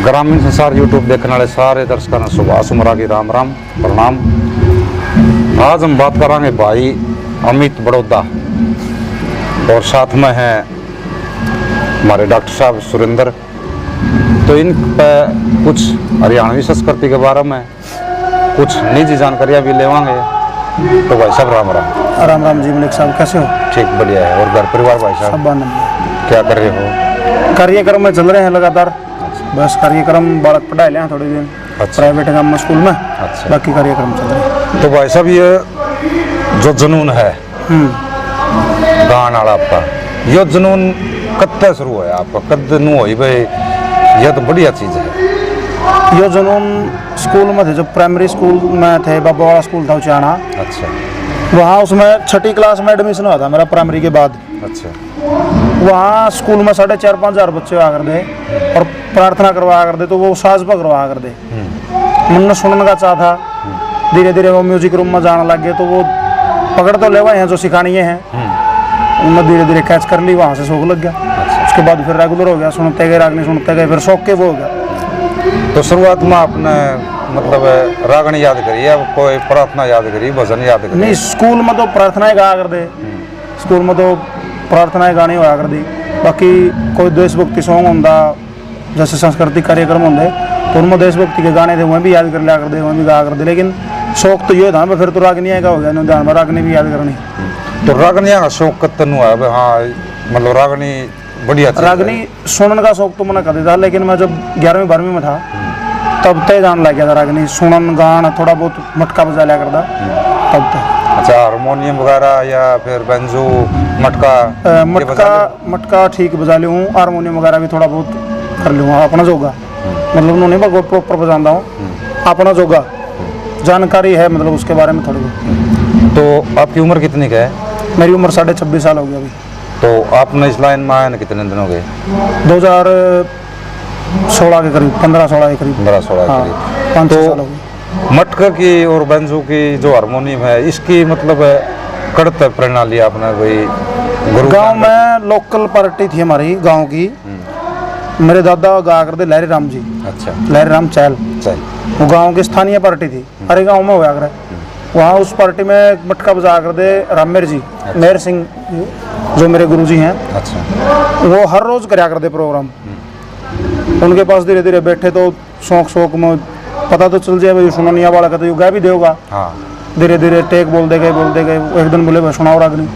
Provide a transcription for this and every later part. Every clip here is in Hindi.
ग्रामीण संसार यूट्यूब देखने वाले सारे दर्शकों ने सुभाष उमरा की राम राम प्रणाम। आज हम बात करेंगे भाई अमित बड़ौदा और साथ में हैं हमारे डॉक्टर साहब सुरेंद्र। तो इन पर कुछ हरियाणवी संस्कृति के बारे में कुछ निजी जानकारियाँ भी लेवांगे। तो भाई साहब राम राम। राम राम जी मलिक साहब, कैसे हो? ठीक बढ़िया है। और घर परिवार भाई साहब सब आनंद। क्या कर रहे हो? कार्यक्रम में चल रहे हैं लगातार। बस कार्यक्रम बालक पढ़ाए ले थोड़े दिन। अच्छा। प्राइवेट काम में स्कूल में। अच्छा। बाकी कार्यक्रम चल रहे हैं। तो भाई साहब ये जो जुनून है गान वाला आपका, ये जुनून कब तक शुरू हुआ आपका? कद नू हुई भाई? यह तो बढ़िया चीज़ है। ये जुनून स्कूल में थे, जब प्राइमरी स्कूल में थे, बाबा वाला स्कूल था उचाना। अच्छा। वहाँ उसमें छठी क्लास में एडमिशन हुआ था मेरा प्राइमरी के बाद। अच्छा। वहाँ स्कूल में 4,500-5,000 बच्चे आ कर दे और प्रार्थना करवा कर दे, तो वो साज पर करवा कर दे। मन सुनने का चाह था। धीरे धीरे वो म्यूजिक रूम में जाने लग गए, तो वो पकड़ तो ले हैं जो सिखानी है, उन्होंने धीरे धीरे कैच कर ली। वहाँ से शौक लग गया। उसके बाद फिर रेगुलर हो गया, सुनते गए रागनी सुनते गए, फिर शौक के वो हो गया। तो शुरुआत में आपने मतलब रागनी याद करी या कोई प्रार्थना याद करी, भजन याद करी? नहीं, स्कूल में तो प्रार्थनाएं गा कर दे। स्कूल में तो प्रार्थनाएं गानी होया कर दी। बाकी कोई देशभक्ति सॉन्ग होंदा, जैसे सांस्कृतिक कार्यक्रम होंगे, तो उनमें देशभक्ति के गाने थे, वह भी याद कर लिया कर दे, वह भी गा कर दे। लेकिन शौक तो ये था, फिर तो रागनी का हो गया, ध्यान में रागनी भी याद करनी। तो रागनिया का शौक कतन हुआ है? हाँ, मतलब रागनी बढ़िया चीज़ है। रागनी सुनने का शौक तो मैंने कर था, लेकिन मैं जब 11वीं-12वीं में था तब तय जान लग गया था रागनी सुनन गान, थोड़ा बहुत मटका बजा लिया करता तब तक। अच्छा, हारमोनियम वगैरह या फिर बेंजो, मटका? मटका ठीक बजा ली हूँ, हारमोनियम वगैरह भी थोड़ा बहुत कर लूँगा अपना जोगा। मतलब उन्होंने बहुत प्रॉपर बजाता हूँ, अपना जोगा जानकारी है, मतलब उसके बारे में थोड़ी बहुत। तो आपकी उम्र कितनी का है? मेरी उम्र 26.5 साल हो गई अभी। तो आपने इस लाइन में आए कितने दिन हो गए? 2016 के करीब, 15-16 के करीब। 15-16 के करीब। 5-6 साल हो गए। मटका की और बेंजो की जो हारमोनियम है, इसकी मतलब कड़त प्रेरणा लिया आपने कोई गुरु? गांव में लोकल पार्टी थी हमारी गांव की, मेरे दादा गा करते लहरी राम जी। अच्छा। लहरी राम चैल, वो गांव की स्थानीय पार्टी थी, हरे गांव में हुआ करे। वहाँ उस पार्टी में मटका बजा कर दे रामेर जी। अच्छा। मेहर सिंह जो मेरे गुरुजी हैं। अच्छा। वो हर रोज कराया करते प्रोग्राम। उनके पास धीरे धीरे बैठे तो शौक में पता तो चल जाए भाई सुननिया वाला का तो गा भी देगा। हाँ। धीरे धीरे टेक बोलते गए। एक दिन बोले भाई सुनाओ रागनी,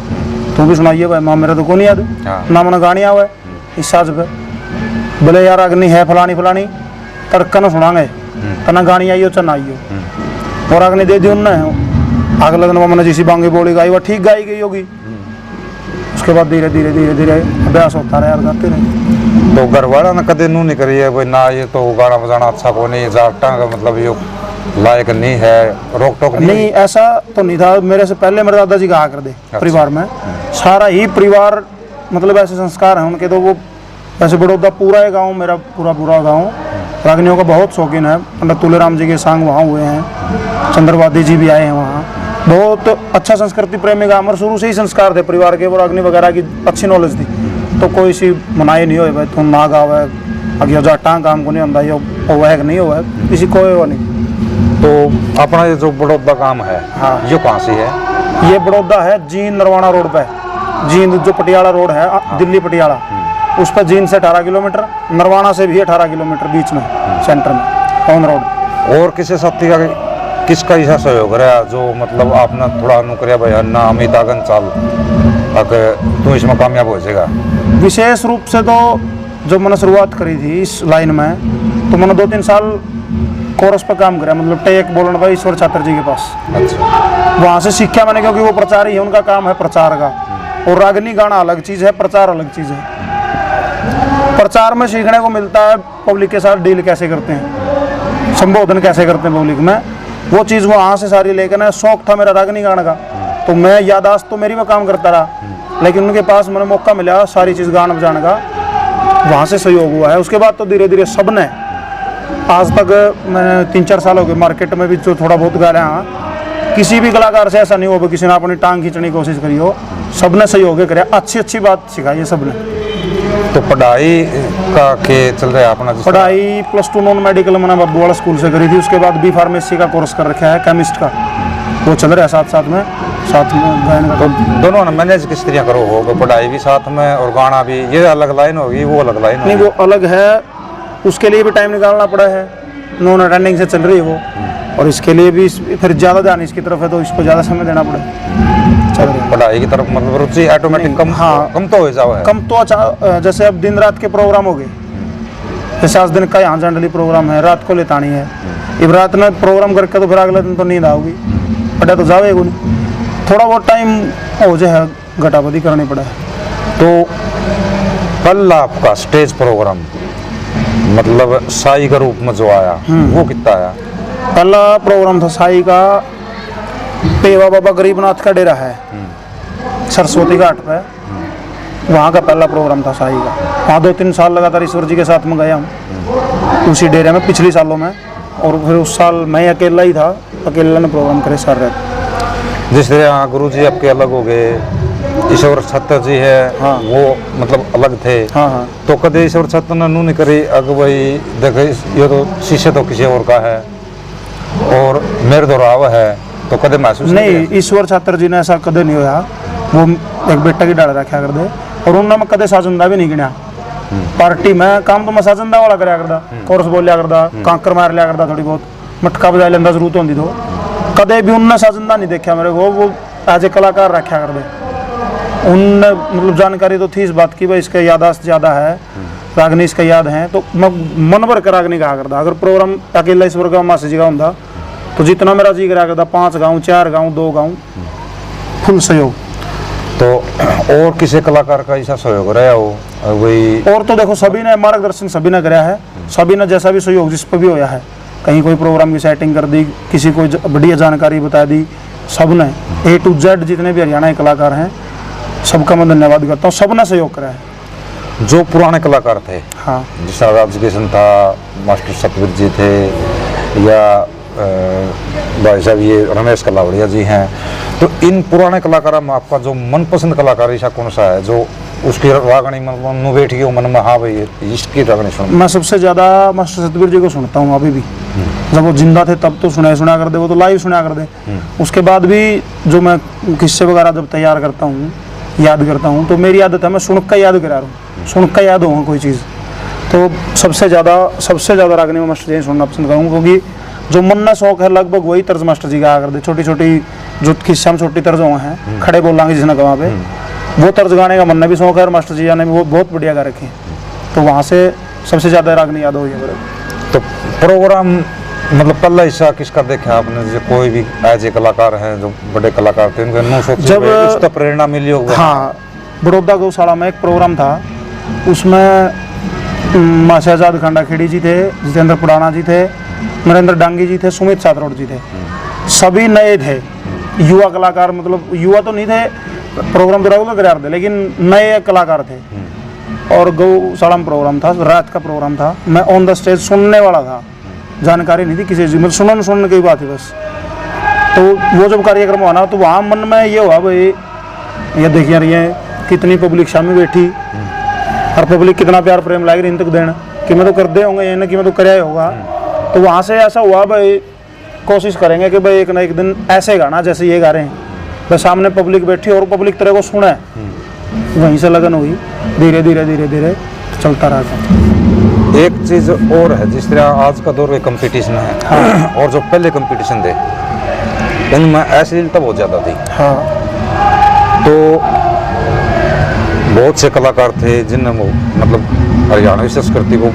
तू भी सुनाइए भाई। माँ मेरा तो को नहीं याद। हाँ। ना मैंने गानी आवे इस साज पे। बोले यार रागनी है फलानी तड़का न सुनाएंगे, तना गानी आइयो च ना आइयो। और रागनी दे दी उनने। अगले दिन मैंने जिसी बांगी बोली गाई, वह ठीक गाई गई होगी। उसके बाद धीरे धीरे अभ्यास होता रहा यार, गाते रहे। तो घर वाला ने कदे नू नहीं करी है भाई ना, ये तो गाना बजाना अच्छा को नहीं, जाटा का मतलब ये लायक नहीं है, रोक टोक नहीं? ऐसा तो नहीं था। मेरे से पहले मेरे दादाजी कहा कर दे। अच्छा। परिवार में सारा ही परिवार मतलब ऐसे संस्कार हैं उनके। तो वो ऐसे बड़ौदा पूरा है गाँव, मेरा पूरा गाँव रागनियों का बहुत शौकीन है। पंडित तुलेराम जी के सांग वहाँ हुए हैं, चंद्रवादी जी भी आए हैं वहाँ। बहुत अच्छा संस्कृति प्रेमी गाँव, और शुरू से ही संस्कार थे परिवार के। वो रागनी वगैरह की अच्छी नॉलेज थी, तो कोई सी मनाही नहीं हो भाई तुम ना गावे अगे जाटा काम को नहीं होता, ये वह नहीं हुआ है किसी को वो नहीं। तो अपना ये जो बड़ौदा काम है, हाँ, ये कहाँ से है? ये बड़ौदा है जींद नरवाना रोड पे। जींद जो पटियाला रोड है, हाँ। दिल्ली पटियाला, उस पर जींद से 18 किलोमीटर, नरवाना से भी 18 किलोमीटर बीच में, सेंटर में ऑन रोड। और किसी साथी का किसका ऐसा सहयोग रहा जो मतलब आपने थोड़ा अनुक्रिया भाई अन्ना अमित आगन चाल अगर तू इसमें कामयाब हो जाएगा? विशेष रूप से तो जब मैंने शुरुआत करी थी इस लाइन में, तो मैंने 2-3 साल कोरस पर काम किया, मतलब टेक बोलन भाई ईश्वर छात्र जी के पास। अच्छा। वहाँ से सीखा मैंने, क्योंकि वो प्रचारी है, उनका काम है प्रचार का। और रागनी गाना अलग चीज़ है, प्रचार अलग चीज़ है। प्रचार में सीखने को मिलता है पब्लिक के साथ डील कैसे करते हैं, संबोधन कैसे करते हैं पब्लिक में, वो चीज़ वहाँ से सारी लेकर ना। शौक था मेरा रागनी गाने का, तो मैं यादाश्त तो मेरी में काम करता रहा, लेकिन उनके पास मैंने मौका मिला सारी चीज़ गाना बजाने का, वहाँ से सहयोग हुआ है। उसके बाद तो धीरे धीरे सब ने, आज तक मैंने 3-4 साल हो गए मार्केट में भी जो थोड़ा बहुत गा रहे हैं। किसी भी कलाकार से ऐसा नहीं हो किसी ने अपनी टांग खींचने की कोशिश करी हो, सब ने सहयोग कराया, अच्छी बात सिखाई है सब ने। तो पढ़ाई का के चल रहा है अपना पढ़ाई +2 नॉन मेडिकल मैंने बाबू वाला स्कूल से करी थी, उसके बाद बी फार्मेसी का कोर्स कर रखा है, केमिस्ट का, वो चल रहा है साथ में गायन का। तो दोनों मैनेज किस तरह करो हो, पढ़ाई भी साथ में और गाना भी, ये अलग लाइन होगी वो अलग लाइन नहीं, वो अलग है, उसके लिए भी टाइम निकालना पड़ा है, नॉन अटेंडिंग से चल रही है वो, और इसके लिए भी फिर ज़्यादा ध्यान इसकी तरफ है तो इसको ज़्यादा समय देना पड़े। पढ़ाई की तरफ मतलब रुचि ऑटोमेटिक कम, हाँ, कम तो हो जाओ है। कम तो जैसे अब दिन रात के प्रोग्राम हो गए, जैसे आज दिन का यहाँ जनरली प्रोग्राम है, रात को लेतानी है, अब रात में प्रोग्राम करके तो फिर अगले दिन तो नींद आओगी, पढ़ा तो जाओगे नहीं, थोड़ा बहुत टाइम हो जाए घटाबदी करनी पड़ा है। तो कल आपका स्टेज प्रोग्राम मतलब साई का रूप में जो आया वो कितना आया? पहला प्रोग्राम था साई का, पेवा बाबा गरीबनाथ का डेरा है सरस्वती घाट पे, वहाँ का पहला प्रोग्राम था साई का। वहाँ 2-3 साल लगातार ईश्वर जी के साथ में गया हम उसी डेरे में पिछले सालों में, और फिर उस साल मैं अकेला ही था, अकेला ने प्रोग्राम करे सार रात। जिस तरह गुरु जी आपके अलग हो गए, ईश्वर छत्र जी है, हाँ, वो मतलब अलग थे, हाँ हाँ, तो कदे ईश्वर छत्र ने नहीं करी अगुवाई, देखे ये तो शिष्य तो किसी और का है और मेरे दोहराव है, तो कदे महसूस नहीं, ईश्वर छात्र जी ने ऐसा कदे नहीं होया, वो एक बेटा की डाल रखा कर दे, और उन्होंने कदे साजंदा भी नहीं गिना पार्टी में, काम तो मैं साजंदा वाला कराया करदा, कोरस बोल लिया करदा, कांकर मार लिया करदा, थोड़ी बहुत मटका बजा लेंदा जरूरत होती तो, कदे भी उनने साजंदा नहीं देखा मेरे को, वो एज ए कलाकार रखा कर दे, उनने मतलब जानकारी तो थी इस बात की भाई इसका यादाश्त ज़्यादा है, रागनी इसका याद है, तो मैं मन भर कर रागनी कहा करता, अगर प्रोग्राम अकेला ईश्वर का मासी जी का होता तो जितना मेरा जी करा करता 5 गाँव 4 गाँव 2 गाँव फुल सहयोग। तो और किसी कलाकार का ऐसा सहयोग रहा हो वही? और तो देखो सभी ने मार्गदर्शन सभी ने कराया है, सभी ने जैसा भी सहयोग जिस पर भी होया है, कहीं कोई प्रोग्राम की सेटिंग कर दी, किसी को बढ़िया जानकारी बता दी, सब ने A to Z जितने भी हरियाणा के कलाकार हैं सबका मैं धन्यवाद करता हूँ, सब ने सहयोग करा है। जो पुराने कलाकार थे, हाँ, जैसा राजकिशन था, मास्टर सतवीर जी थे, या भाई साहब ये रमेश कलावड़िया जी हैं, तो इन पुराने कलाकारों में आपका जो मनपसंद कलाकार ऐसा कौन सा है जो उसकी रागनी मतलब बैठ गई मन में, हाँ भाई इसकी रागनी सुन? मैं सबसे ज़्यादा मास्टर सतवीर जी को सुनता हूँ अभी भी, जब वो जिंदा थे तब तो सुना कर दे, वो तो लाइव सुना कर दे, उसके बाद भी जो मैं किस्से वगैरह जब तैयार करता हूँ याद करता हूँ तो मेरी आदत है मैं सुन का याद करा रहा हूँ, सुन का याद होगा कोई चीज़, तो सबसे ज़्यादा रागनी में मास्टर जी सुनना पसंद करूँगा, क्योंकि जो मन में शौक है लगभग वही तर्ज मास्टर जी का कर दे, छोटी छोटी जो किस्से में छोटी तर्ज हुए हैं, खड़े बोलांगे जिसने वहाँ पे, वो तर्ज गाने का मन में भी शौक है, और मास्टर जी ने भी वो बहुत बढ़िया गा रखे, तो वहाँ से सबसे ज़्यादा रागनी याद हुई है मेरे। तो प्रोग्राम मतलब पहला हिस्सा किसका देखा आपने, जैसे कोई भी एज ए कलाकार हैं जो बड़े कलाकार थे उनके जब उसका प्रेरणा मिली होगी? हाँ, बड़ौदा गौशाला में एक प्रोग्राम था, उसमें शहजाद खंडाखेड़ी जी थे, जितेंद्र पुराना जी थे, नरेंद्र डांगी जी थे, सुमित सातरोड जी थे, सभी नए थे, युवा कलाकार, मतलब युवा तो नहीं थे, प्रोग्राम तो रेगुलर करा थे लेकिन नए कलाकार थे, और गौशाला में प्रोग्राम था, रात का प्रोग्राम था, मैं ऑन द स्टेज सुनने वाला था, जानकारी नहीं थी किसी चीज़, मतलब सुनने की बात है बस। तो वो जब कार्यक्रम हुआ ना तो वहाँ मन में ये हुआ भाई ये देखिए रही है कितनी पब्लिक शामिल बैठी, और पब्लिक कितना प्यार प्रेम लाएगी इन तक देना कि मैं तो कर दे होंगे, ये ना कि मैं तो कराया होगा, तो वहाँ से ऐसा हुआ भाई कोशिश करेंगे कि भाई एक ना एक दिन ऐसे गाना जैसे ये गा रहे हैं, तो सामने पब्लिक बैठी और पब्लिक तरह को सुने, वहीं से लगन हुई, धीरे धीरे धीरे धीरे चलता रहा। एक चीज़ और है, जिस तरह आज का दौर में कंपटीशन है, हाँ, और जो पहले कंपटीशन थे उनमें अश्लीलता बहुत ज़्यादा थी, हाँ, तो बहुत से कलाकार थे जिनने वो मतलब हरियाणवी संस्कृति को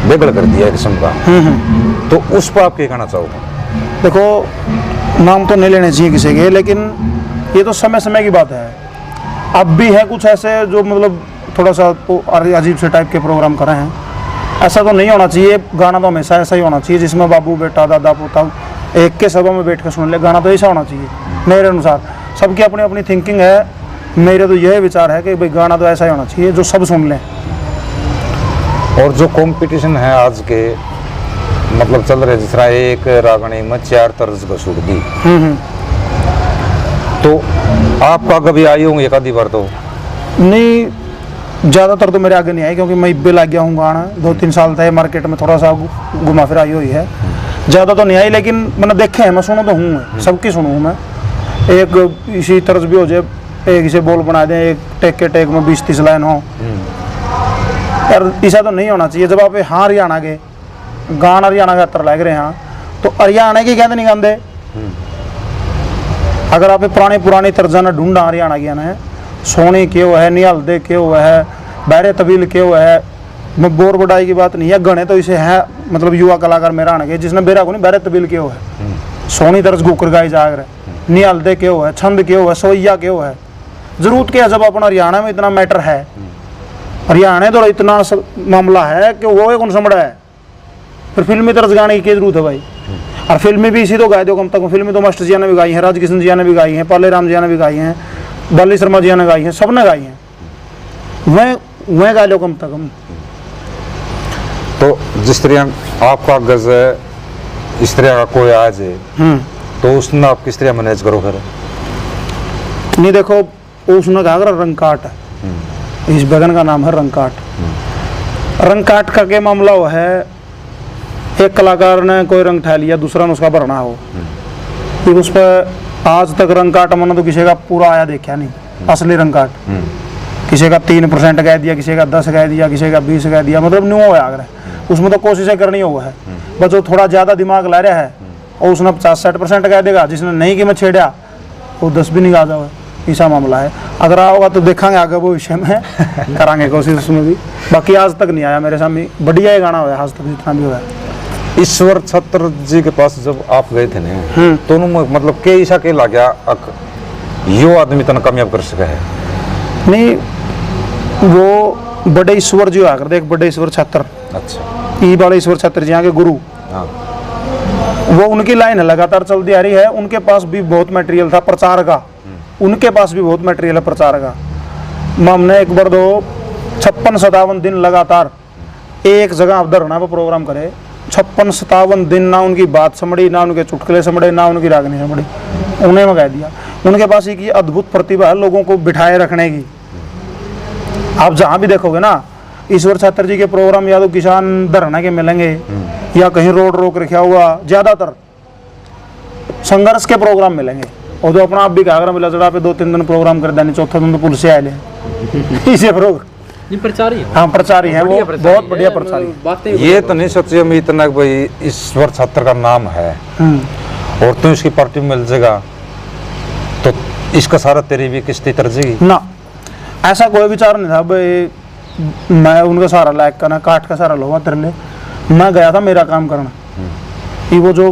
बिगड़ कर दिया किस्म का, तो उस पर आप क्या कहना चाहोगे? देखो नाम तो नहीं लेने चाहिए किसी के, लेकिन ये तो समय समय की बात है, अब भी है कुछ ऐसे जो मतलब थोड़ा सा अजीब से टाइप के प्रोग्राम कर रहे हैं, ऐसा तो नहीं होना चाहिए, गाना तो हमेशा ऐसा ही होना चाहिए जिसमें बाबू बेटा दादा पोता एक के सभा में बैठ कर सुन ले, गाना तो ऐसा होना चाहिए मेरे अनुसार, सबकी अपनी अपनी थिंकिंग है, मेरे तो यह विचार है कि भाई गाना तो ऐसा ही होना चाहिए जो सब सुन लें। और जो कंपटीशन है आज के मतलब चल रहे, जिस तरह एक रागनी में 4 तर्ज घसूट दी, तो आपका कभी आई होंगे एक आधी बार? तो नहीं, ज़्यादातर तो मेरे आगे नहीं आए, क्योंकि मैं इब्बे लग गया हूँ गाना, 2-3 साल थे मार्केट में, थोड़ा सा घुमा फिरा हुई है, ज़्यादा तो नहीं आई, लेकिन मैंने देखे हैं, मैं सुना तो हूँ, सबकी सुनू हूँ मैं। एक इसी तरह भी हो जाए, एक इसे बोल बना दें, एक टेक में 20-30 लाइन हो यार, ऐसा तो नहीं होना चाहिए। जब आप हाँ हरियाणा के गाना हरियाणा का अतर लग रहे हैं, तो हरियाणा की कहते नहीं गाते। अगर आप पुरानी तर्जाना ढूंढा हरियाणा की है, सोनी क्यों है, निहालदे क्यों है, बैरे तबील क्यों है, मैं बोर बडाई की बात नहीं है, गणे तो इसे है, मतलब युवा कलाकार मेरा आने के जिसने बेरा को नहीं, बैरे तबील क्यों है, सोनी तर्ज गुकर गाई जाग रहे, निहालदे क्यों है, छंद क्यों है, सोइया क्यों है। जरूरत क्या है, जब अपना हरियाणा में इतना मैटर है, हरियाणा तो इतना मामला है कि वो एक समड़ा है, फिर फिल्मी तर्ज गाने की क्या जरूरत है भाई। और फिल्मी भी इसी तो गाए दो कम तक, फिल्मी तो मास्टर जी ने भी गाई है, राजकिशन जी ने भी गाई हैं, पाले राम जी ने भी गाई हैं, बाली शर्मा जी ने गाई हैं, सबने गाई हैं, वह गा लो कम तक हम। तो जिस तरह आपका गज है, इस तरह का कोई आज है, तो उसमें आप किस तरह मैनेज करो फिर? नहीं देखो, उसने कहा अगर रंगकाट है, इस बगन का नाम है रंगकाट। रंगकाट का क्या मामला वो है, एक कलाकार ने कोई रंग ठा लिया, दूसरा ने उसका भरना हो, फिर उस पर आज तक रंगकाट मैंने तो किसी का पूरा आया देखा नहीं, असली रंगकाट। किसी का 3% कह दिया, किसी का 10 कह दिया, किसी का 20 कह दिया, मतलब न्यू हो आगे उसमें तो कोशिशें करनी हुआ है, बस जो थोड़ा ज़्यादा दिमाग ला रहा है और उसने 50-60% कह देगा, जिसने नहीं कि मैं छेड़ा वो 10 भी नहीं गा जाओ, ऐसा मामला है। अगर आओगा तो देखेंगे आगे वो विषय में करांगे कोशिश उसमें भी। बाकी आज तक नहीं आया मेरे सामने, बढ़िया ही गाना हुआ आज तक जितना भी हुआ है। ईश्वर छत्र जी के पास जब आप गए थे ना, तो उन्होंने मतलब के ईसा के ला गया यो आदमी तना कामयाब कर सका है? नहीं, वो बड़े ईश्वर जी आकर देख, बड़े ईश्वर छत्र, अच्छा, ई बड़े ईश्वर छत्र जी यहाँ के गुरु, हाँ, वो उनकी लाइन है लगातार चलती आ रही है। उनके पास भी बहुत मटेरियल था प्रचार का, उनके पास भी बहुत मटेरियल है प्रचार का। हमने एक बार 56-57 दिन लगातार एक जगह आप धरना पर प्रोग्राम करे, 56-57 दिन ना उनकी बात समझी, ना उनके चुटकुले समझे, ना उनकी रागनी समझी, उन्हें मैं कह दिया। उनके पास एक अद्भुत प्रतिभा है लोगों को बिठाए रखने की। आप जहाँ भी देखोगे ना, ईश्वर छात्र जी के प्रोग्राम या तो किसान धरना के मिलेंगे या कहीं रोड रोक रखा हुआ, ज़्यादातर संघर्ष के प्रोग्राम मिलेंगे। और जो अपना आप भी कहा मिला चढ़ा पे 2-3 दिन प्रोग्राम कर देने, चौथा दिन तो पुलिस से आए इसे प्रोग्राम ये प्रचारी है, हाँ प्रचारी है, वो बहुत बढ़िया प्रचारी। बातें ये तो नहीं सोचिए मैं इतना भाई ईश्वर छात्र का नाम है और तुम इसकी पार्टी में मिल जाएगा तो इसका सारा तेरी भी किस्ती तरजेगी ना, ऐसा कोई विचार नहीं था भाई मैं उनका सारा लायक का ना काट का सारा लोहा तेरे ले। मैं गया था मेरा काम करना, कि वो जो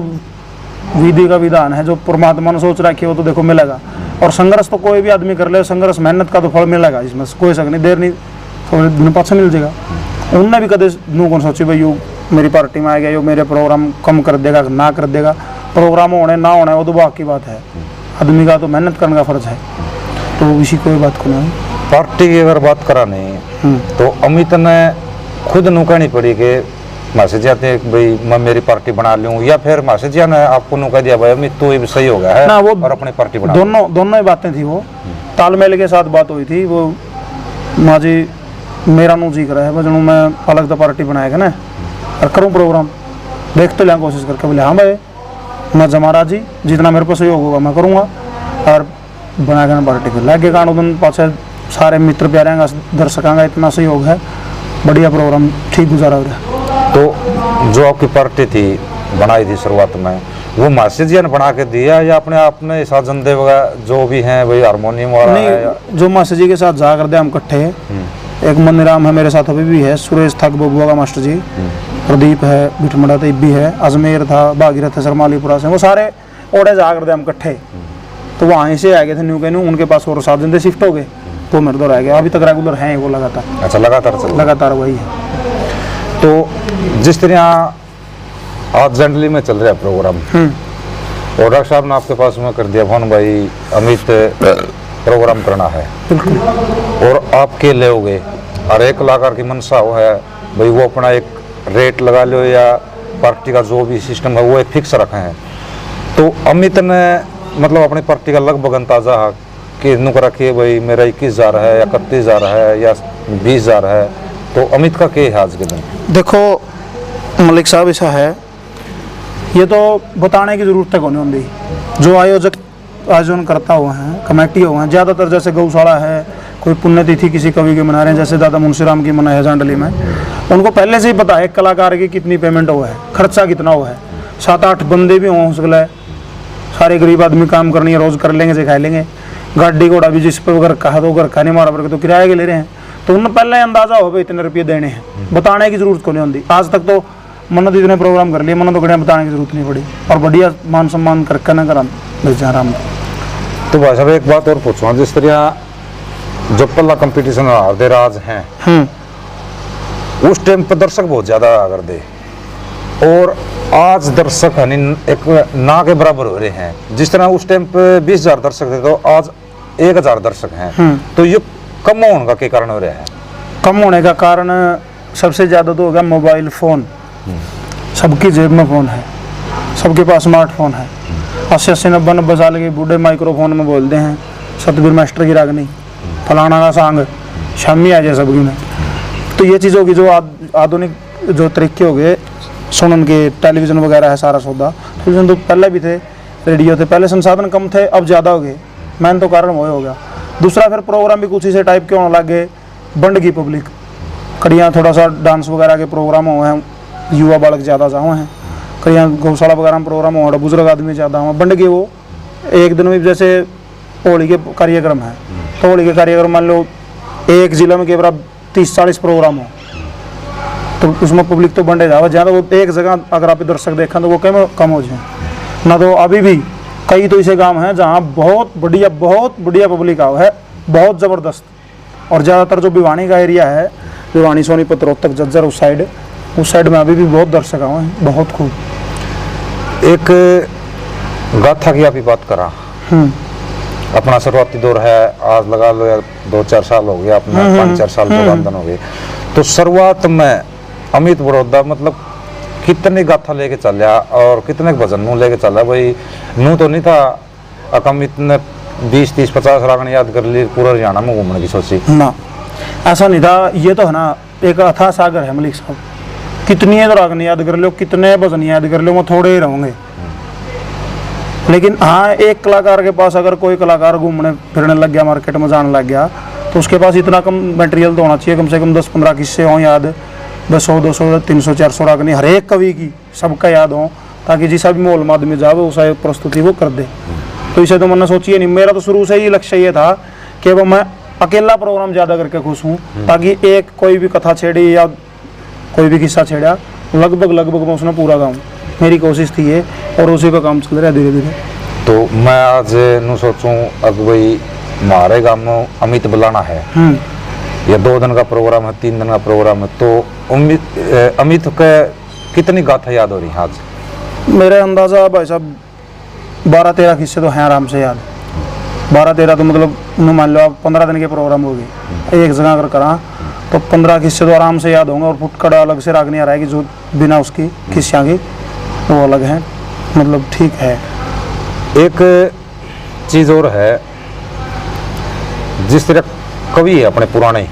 विधि का विधान है, जो परमात्मा ने सोच रखी है वो तो देखो मिलेगा। और संघर्ष तो कोई भी आदमी कर ले, संघर्ष मेहनत का तो फल मिलेगा, इसमें कोई शक नहीं, देर नहीं थोड़े दिन पाछे मिल जाएगा। उनने भी कदे नू कौन सोची भाई यू मेरी पार्टी में आ गया, यो मेरे प्रोग्राम कम कर देगा ना कर देगा, प्रोग्राम होने ना होने वो तो बाकी बात है, आदमी का तो मेहनत करने का फर्ज है, तो इसी कोई बात को नहीं। पार्टी की अगर बात करा नहीं तो अमित ने खुद नुकानी पड़ी कि मैसेज जाते हैं भाई मैं मेरी पार्टी बना लूं, या फिर मैसेज ने आपको नुका दिया भाई अमित तो ये सही हो गया है ना वो और अपनी पार्टी बना, दोनों ही बातें थी, वो तालमेल के साथ बात हुई थी। वो माँ जी मेरा नू जी करा है बजनू मैं अलग तो पार्टी बनाएगा ना और करूँ प्रोग्राम, देख तो लिया कोशिश करके, बोले हाँ भाई मैं जमारा जी जितना मेरे को सहयोग होगा मैं करूँगा और बनाएगा ना पार्टी फिर लगे गाना दिन पाछे सारे मित्र प्यारे दर्शकों इतना सहयोग है, बढ़िया प्रोग्राम ठीक गुजारा हो रहा। तो जो आपकी पार्टी थी बनाई थी शुरुआत में वो मैसेज ने बना के दिया या अपने आपने साजन दे वगैरह जो भी हैं भाई हारमोनियम वाला नहीं है जो मास्टर जी के साथ जा कर दे हम इकट्ठे, एक मनीराम है मेरे साथ अभी भी है, सुरेश था बबुआ का मास्टर जी, प्रदीप है बिठमड़ा तब भी है, अजमेर था, भागीरथ है सरमालीपुरा से, वो सारे ओढ़े जा कर दे हम इकट्ठे। तो वहाँ से आ गए थे न्यू के न्यू, उनके पास और 7 दिन से शिफ्ट हो गए, तो मेरे दो रह गया, अभी तक रेगुलर हैं वो लगातार। अच्छा लगातार वही है। तो जिस तरह आज जनरली में चल रहा है प्रोग्राम और डॉक्टर साहब ने आपके पास में कर दिया फोन भाई अमित प्रोग्राम करना है और आपके ले गए और 1 कलाकार की मनसा वो है भाई वो अपना एक रेट लगा लो या पार्टी का जो भी सिस्टम है वो एक फिक्स रखे हैं, तो अमित ने मतलब अपनी पार्टी का लगभग अंदाजा कि नुक रखिए भाई मेरा 21,000 है या 31,000 है या 20,000 है, तो अमित का क्या है आज के दिन? देखो मलिक साहब, ऐसा है, ये तो बताने की ज़रूरत है कौन होती। जो आयोजन करता हुआ है, कमेटी हुआ है, ज़्यादातर जैसे गौशाला है, कोई पुण्यतिथि किसी कवि के मना रहे हैं, जैसे दादा मुंशीराम की मना है जांडली में, उनको पहले से ही पता है कलाकार की कितनी पेमेंट हुआ है, खर्चा कितना हुआ है। 7-8 बंदे भी हों सकल है, सारे गरीब आदमी काम करनी है, रोज़ कर लेंगे, सिखा लेंगे। गाड़ी घोड़ा भी जिस पर घर कहा तो घर खाने मारा पर तो किराए के ले रहे हैं, तो उन्हें पहले अंदाजा हो भाई इतने रुपये देने हैं। बताने की जरूरत को नहीं होती। आज तक तो मन्नत इतने प्रोग्राम कर लिए, मन्नत तो बढ़िया बताने की जरूरत नहीं पड़ी, और बढ़िया मान सम्मान करके ना करा भेजा आराम। तो भाई साहब एक बात और पूछूँगा, जिस तरह जो पहला कंपटीशन हारदे राज हैं, उस टाइम पर दर्शक बहुत ज़्यादा कर दे, और आज दर्शक है एक ना के बराबर हो रहे हैं। जिस तरह उस टाइम पे 20,000 दर्शक थे तो आज 1,000 दर्शक हैं, तो ये कम होने का क्या कारण हो रहा है? कम होने का कारण सबसे ज़्यादा तो होगा मोबाइल फ़ोन। सबकी जेब में फ़ोन है, सबके पास स्मार्टफोन है। 80-80, 90-90 साल के बूढ़े माइक्रोफोन में बोलते हैं सतबीर मास्टर की रागनी, फलाना का सांग, शामी आ जाए सबकी में। तो ये चीज़ होगी जो आधुनिक जो तरीके हो गए सुनन के, टेलीविज़न वगैरह है सारा सौदा। टेलीविज़न तो पहले भी थे, रेडियो थे, पहले संसाधन कम थे, अब ज़्यादा हो गए। मैन तो कारण वो हो गया। दूसरा फिर प्रोग्राम भी कुछ इसे टाइप के होने लग गए, बंड की पब्लिक कड़ियाँ, थोड़ा सा डांस वगैरह के प्रोग्राम हुए हैं, युवा बालक ज़्यादा जाओ हैं, कड़ियाँ गौशाला वगैरह में प्रोग्राम हुआ, बुजुर्ग आदमी ज़्यादा हुआ। बंड के वो एक दिन में जैसे होली के कार्यक्रम है, तो होली के कार्यक्रम मान लो एक जिला में केवल 30-40 प्रोग्राम हो, तो उसमें पब्लिक तो बंडे जाओ ज़्यादा। वो एक जगह अगर आप दर्शक देखें तो वो कम हो जाए ना। तो अभी भी कई तो ऐसे गांव हैं जहाँ बहुत बढ़िया पब्लिक आओ है, बहुत ज़बरदस्त। और ज़्यादातर जो भिवानी का एरिया है, भिवानी, सोनीपत, रोहतक, जज्जर, उस साइड में अभी भी बहुत दर्शक आए हैं, बहुत खूब। एक गाथा की आप ही बात करा, अपना शुरुआती दौर है, आज लगा लो यार 2-4 साल हो गए, अपना 5-4 साल प्रबंधन हो गए, तो शुरुआत में अमित बड़ौदा मतलब कितने गाथा लेके चलिया और कितने भजन नू लेके चला? भाई नू तो नहीं था अमित ने 20-30-50 रागन याद कर ली, पूरा हरियाणा में घूमने की सोची ना, ऐसा नहीं था। ये तो है ना, एक अथाह सागर है मलिक साहब, कितनी है तो रागन याद कर लो, कितने भजन याद कर लो, वो थोड़े ही रहेंगे। लेकिन हाँ, एक कलाकार के पास अगर कोई कलाकार घूमने फिरने लग गया, मार्केट में जाने लग गया, तो उसके पास इतना कम मटेरियल तो होना चाहिए, कम से कम 10-15 किस्से हों याद, 100-200, 300-400 रागनी हर एक कवि की सबका याद हो, ताकि जिसा भी मोल आदमी जावे उसा प्रस्तुति वो कर दे। तो इसे तो मैंने सोचिए नहीं, मेरा तो शुरू से ही लक्ष्य ये था कि वो मैं अकेला प्रोग्राम ज़्यादा करके खुश हूँ, ताकि एक कोई भी कथा छेड़ी या कोई भी किस्सा छेड़ा, लगभग मैं उसने पूरा गाऊँ। मेरी कोशिश थी ये, और उसी पर काम चल रहा है धीरे धीरे। तो मैं आज नू सोचूं अब भाई हमारे गाँव में अमित बुलाना है, या 2 दिन का प्रोग्राम है, 3 दिन का प्रोग्राम है, तो अमित के कितनी गाथा याद हो रही है आज? मेरे अंदाज़ा भाई साहब 12-13 किस्से तो हैं आराम से याद। 12-13 तो मतलब मान लो आप 15 दिन के प्रोग्राम हो गए, एक जगह अगर करा तो 15 किस्से तो आराम से याद होंगे। और फुटकड़ अलग से रागनी आ रहा है कि जो बिना उसकी किस्सियाँ की वो अलग है, मतलब ठीक है। एक चीज़ और है, जिस तरह कवि है अपने पुराने,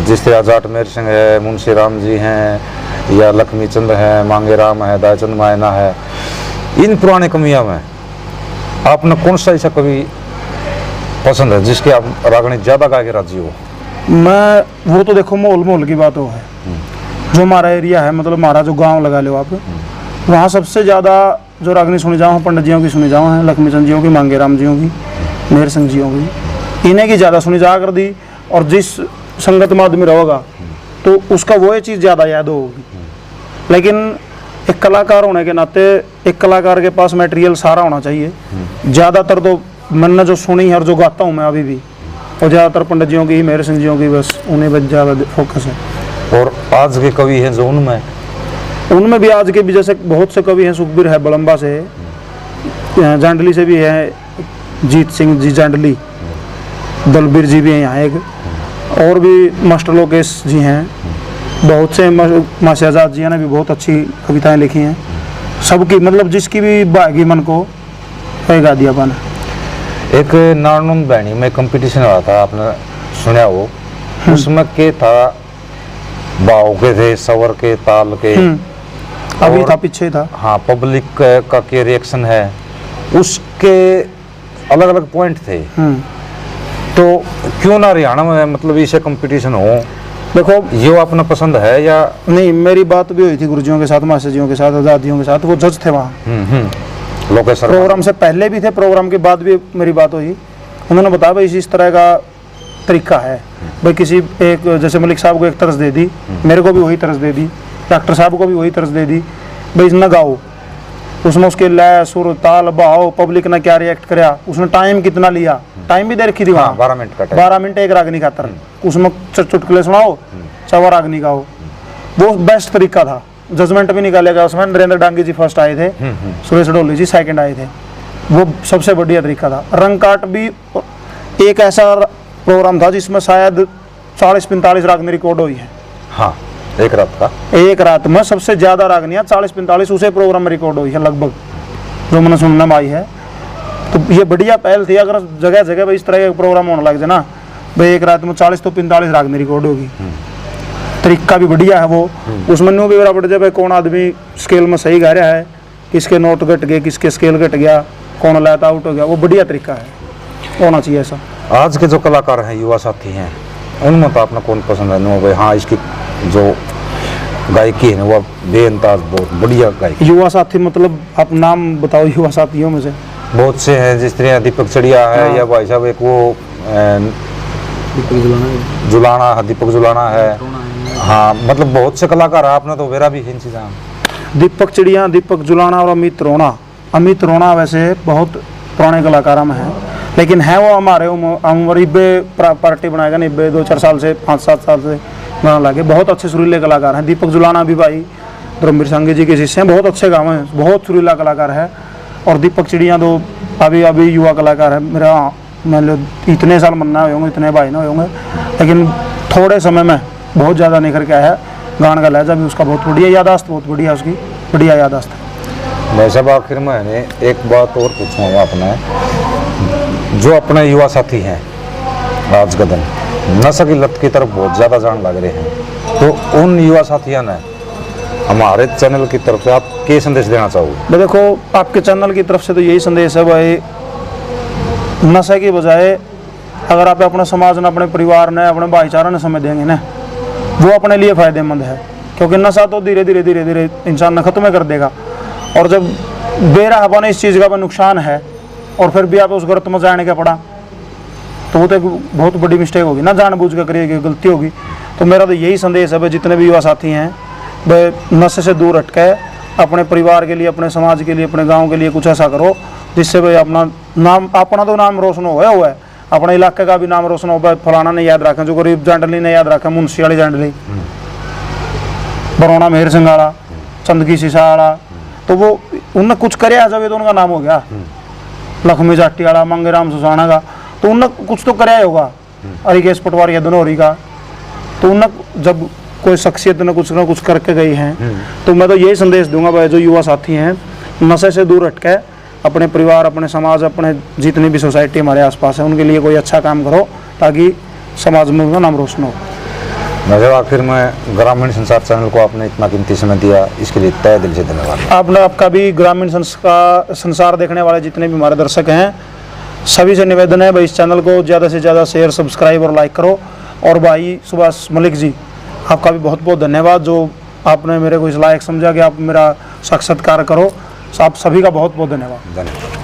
जिस तरह जाट मेहर सिंह है, मुंशी राम जी हैं, या लक्ष्मी चंद है, मांगे राम है, दायचंद मायना है, इन पुराने कवियों में आपने कौन सा ऐसा कवि पसंद है जिसके आप रागनी ज़्यादा गा के राजी हो? मैं वो तो देखो मोल की बात हो है, जो हमारा एरिया है, मतलब हमारा जो गांव लगा लो आप, वहाँ सबसे ज़्यादा जो रागनी सुनी जाओ, पंडित जियों की सुनी जाओ हैं, लक्ष्मी चंद जियों की, मांगे राम जियों की, मेहर सिंह जियों की, इन्हें की ज़्यादा सुनी जा कर दी। और जिस संगत में आदमी रहेगा तो उसका वो चीज़ ज़्यादा याद होगी। लेकिन एक कलाकार होने के नाते एक कलाकार के पास मटेरियल सारा होना चाहिए। ज़्यादातर तो मैंने जो सुनी है और जो गाता हूँ मैं अभी भी, और ज़्यादातर पंडित जियों की, मेहर सिंह जियों की, बस उन्हें बस ज़्यादा फोकस है। और आज के कवि हैं जो उनमें भी आज के भी जैसे बहुत से कवि हैं, सुखबीर है बलम्बा से, जांडली से भी है, जीत सिंह जी जांडली, दलबीर जी भी हैं यहाँ एक, और भी मास्टर लोकेश जी हैं, बहुत से माँ शहजाद जी ने भी बहुत अच्छी कविताएं लिखी हैं। सबकी मतलब जिसकी भी बागी मन को गा दिया बना। एक नारनून बैनी में कंपटीशन हुआ था, आपने सुना हो? उसमें के था, बाव के थे, सवर के, ताल के, अभी और- था, पीछे था। हाँ, पब्लिक का क्या रिएक्शन है, उसके अलग अलग पॉइंट थे। तो क्यों ना हरियाणा में मतलब इसे कंपटीशन हो? देखो, ये अपना पसंद है या? नहीं, मेरी बात भी हुई थी गुरुजियों के साथ, मास्टरजियों के साथ, दादियों के साथ, वो जज थे वहाँ। लोकेश शर्मा। प्रोग्राम से पहले भी थे, प्रोग्राम के बाद भी मेरी बात हुई। उन्होंने बताया भाई इस तरह का तरीका है भाई, किसी एक जैसे मलिक साहब को एक तरस दे दी, मेरे को भी वही तरस दे दी, डॉक्टर साहब को भी वही तरस दे दी भाई न गाओ, उसमें उसके लय, सुर, ताल, भाव, पब्लिक ने क्या रिएक्ट कराया, उसने टाइम कितना लिया, टाइम भी दे रखी थी वहाँ, 12 मिनट का टाइम। 12 मिनट एक रागनी खातर, उसमें चुटकुले सुनाओ, चवा रागनी गाओ, वो बेस्ट तरीका था। जजमेंट भी निकाले गया उसमें, नरेंद्र डांगी जी फर्स्ट आए थे, सुरेश डोली जी सेकंड आए थे, वो सबसे बढ़िया तरीका था। रंग काट भी एक ऐसा प्रोग्राम था जिसमें शायद 40-45 रागनी रिकॉर्ड हुई है। हाँ, एक रात का। एक रात में सबसे ज्यादा रागनियाँ 40-45 उसे प्रोग्राम में रिकॉर्ड हुई है लगभग, जो मैंने सुनने में आई है। तो ये बढ़िया पहल थी, अगर जगह जगह भाई इस तरह के प्रोग्राम होने लग जाए ना भाई, एक रात में 40 तो 45 रागनी रिकॉर्ड होगी। तरीका भी बढ़िया है वो, उसमें न्यू भी बराबर जब कौन आदमी स्केल में सही गा रहा है, किसके नोट घट गए, किसके स्केल घट गया, कौन लैता आउट हो गया, वो बढ़िया तरीका है, होना चाहिए ऐसा। आज के जो कलाकार हैं, युवा साथी हैं, उनमें तो आपने कौन पसंद है? नो भाई, हाँ, इसकी जो गायकी है वो बेअंदाज बहुत बढ़िया गायकी। युवा साथी मतलब आप नाम बताओ युवा साथियों में से। बहुत से हैं, जिस तरह दीपक चड़िया है, हाँ। या भाई साहब एक वो जुलाना, दीपक जुलाना है। हाँ, मतलब बहुत से कलाकार हैं, आपने तो मेरा भी है इंतजाम। दीपक चिड़िया, दीपक जुलाना और अमित रोना। अमित रोना वैसे बहुत पुराने कलाकारों में है, लेकिन है वो हमारे उम्र इब्बे पार्टी बनाएगा नहीं, इब्बे 2-4 साल से 5-7 साल से गाना लगे, बहुत अच्छे सुरीले कलाकार हैं। दीपक जुलाना भी भाई धर्मवीर संघी जी के शिष्य हैं, बहुत अच्छे गाँव हैं, बहुत सुरीला कलाकार है। और दीपक चिड़िया तो अभी अभी युवा कलाकार है, मेरा मान लो इतने साल मन्ना हुए होंगे, इतने भाई ना हुए होंगे, लेकिन थोड़े समय में बहुत ज़्यादा निखर के आया है। गान का लहजा भी उसका बहुत बढ़िया, यादाश्त बहुत बढ़िया, उसकी बढ़िया यादाश्त है। भाई साहब, आखिर में एक बात और पूछूंगा अपने, जो अपने युवा साथी हैं आज के दिन नशा की लत की तरफ बहुत ज़्यादा जान लग रहे हैं, तो उन युवा साथियों ने हमारे चैनल की तरफ से आप क्या संदेश देना चाहोगे? भाई देखो, आपके चैनल की तरफ से तो यही संदेश है भाई, नशे की बजाय अगर आप अपने समाज ने, अपने परिवार ने, अपने भाईचारा ने समय देंगे ना, वो अपने लिए फ़ायदेमंद है। क्योंकि नशा तो धीरे धीरे इंसान ने ख़त्म कर देगा, और जब बेराहपन इस चीज़ का नुकसान है और फिर भी आप उस गर्त में जाने का पड़ा, तो वो तो एक बहुत बड़ी मिस्टेक होगी ना, जानबूझ कर करिएगी, गलती होगी। तो मेरा तो यही संदेश है भाई, जितने भी युवा साथी हैं भाई, नशे से दूर हट के अपने परिवार के लिए, अपने समाज के लिए, अपने गांव के लिए कुछ ऐसा करो जिससे भाई अपना नाम, अपना तो नाम रोशन हुआ है, अपने इलाके का भी नाम रोशन हो। भाई फलाना ने याद रखा, जो गरीब जांडली ने याद रखा, मुंशी वाली जांडली, बरौना मेहर सिंह वाला, चंदगी शीशा वाला, तो वो उनने कुछ करे जब ये तो उनका नाम हो गया। लक्ष्मी जाटी वाला, मंगेराम सुसाना का, तो उनने कुछ तो कराया होगा। हरिकेश पटवारी धनौरी का, तो उनने जब कोई शख्सियत ने कुछ ना कुछ करके गई हैं, तो मैं तो यही संदेश दूंगा भाई, जो युवा साथी हैं नशे से दूर हट के अपने परिवार, अपने समाज, अपने जितनी भी सोसाइटी हमारे आसपास है, उनके लिए कोई अच्छा काम करो, ताकि समाज में उनका नाम रोशन हो। नजर आखिर में ग्रामीण संसार चैनल को आपने इतना कीमती समय दिया, इसके लिए तहे दिल से धन्यवाद। आपका भी ग्रामीण संसार देखने वाले जितने भी हमारे दर्शक हैं, सभी से निवेदन है भाई, इस चैनल को ज़्यादा से ज़्यादा शेयर, सब्सक्राइब और लाइक करो। और भाई सुभाष मलिक जी, आपका भी बहुत बहुत धन्यवाद, जो आपने मेरे को इस लायक समझा कि आप मेरा साक्षात्कार करो। आप सभी का बहुत बहुत धन्यवाद।